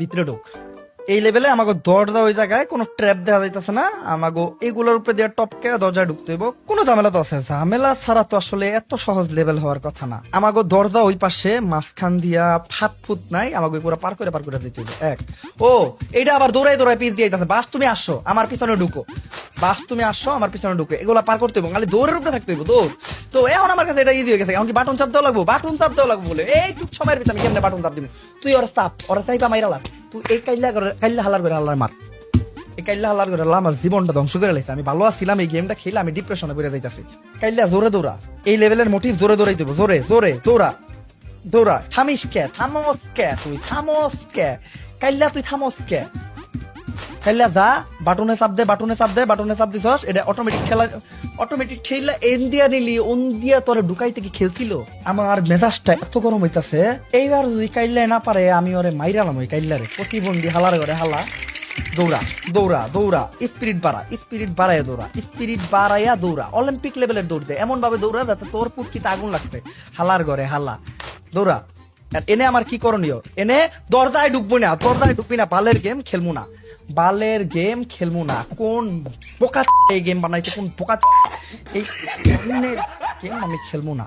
ভিতরে ঢোক। এই লেভেলে আমাকে দরজা ওই জায়গায় কোনো ট্র্যাপ দেওয়া যাইতেছে না, আমাকে এগুলোর উপরে দিয়ে টপকে দরজায় ঢুকতে হইব। কোনো ঝামেলা তো আছে, ঝামেলা ছাড়া তো আসলে এত সহজ লেভেল হওয়ার কথা না। আমাকে দরজা ওই পাশে মাঝখান দিয়া ফাট ফুট নাই, আমাকে পুরো পার করে দিতে হইব। এক ও এইটা আবার দৌড়াই দৌড়াই পিস দিয়ে যাচ্ছে। বাস তুমি আসো আমার পিছনে ঢুকো, বাস তুমি আসো আমার পিছনে ঢুকো, এগুলা পার করতে হইব। খালি দৌড়ের উপরে থাকতে হইব, দৌড়। তো এখন আমার কাছে এটা ইজি হয়ে গেছে। এখন কি বাটন চাপ দেওয়া লাগবো? বাটন চাপ দেওয়া লাগবো বলে এইটুক সময়ের ভিতরে আমি কেমনে বাটন চাপ দিব? তুই ওর চাপ, ওরা চাইবা মাইরা লাগ। তুই এই কাইল্লা হালার করে হাল্লার মার, এই কাইল্লা হালার করে হাল্লা আমার জীবনটা ধ্বংস করে লাইছে। আমি ভালো আছিলাম, এই গেমটা খেলে আমি ডিপ্রেশনে পড়ে যাইতাছি। কাইল্লা জোরে দৌড়া, এই লেভেলের মোটিভ জোরে দৌড়াই দেবো, জোরে জোরে দৌড়া দৌড়া। থামিস কে? থামস কে? তুই থামস কে? কাইল্লা তুই থামস কে? খেললা যা, বাটনে চাপ দে, বাটনে চাপ দে, বাটনে চাপ দিছস, এটা অটোমেটিক খেলা, অটোমেটিক খেললা। এন দিয়া নিলি ওন দিয়া তোরে ঢুকাইতে কি খেলছিল? আমার মেজাজটা এত গরম হইতাছে। এইবার যদি কাইল্লায় না পারে আমি ওরে মাইরালাম। ওই কাইল্লারে প্রতিবন্ধী হালার ঘরে হালা। দৌড়া দৌড়া দৌড়া, স্পিরিট বাড়া, স্পিরিট বাড়াইয়া দৌড়া, স্পিরিট বাড়াইয়া দৌড়া। অলিম্পিক লেভেলের দৌড় দে, এমন ভাবে দৌড়া যাতে তোর পুটকিতে আগুন লাগছে। হালার ঘরে হালা, দৌড়া। আর এনে আমার কি করণীয়? এনে দরজায় ঢুকবো না, দরজায় ঢুকবি না, বালের গেম খেলবো না, বালের গেম খেলবো না। কোন বোকা এই গেম বানাইতে, কোন বোকা এই গেম আমি খেলবো না।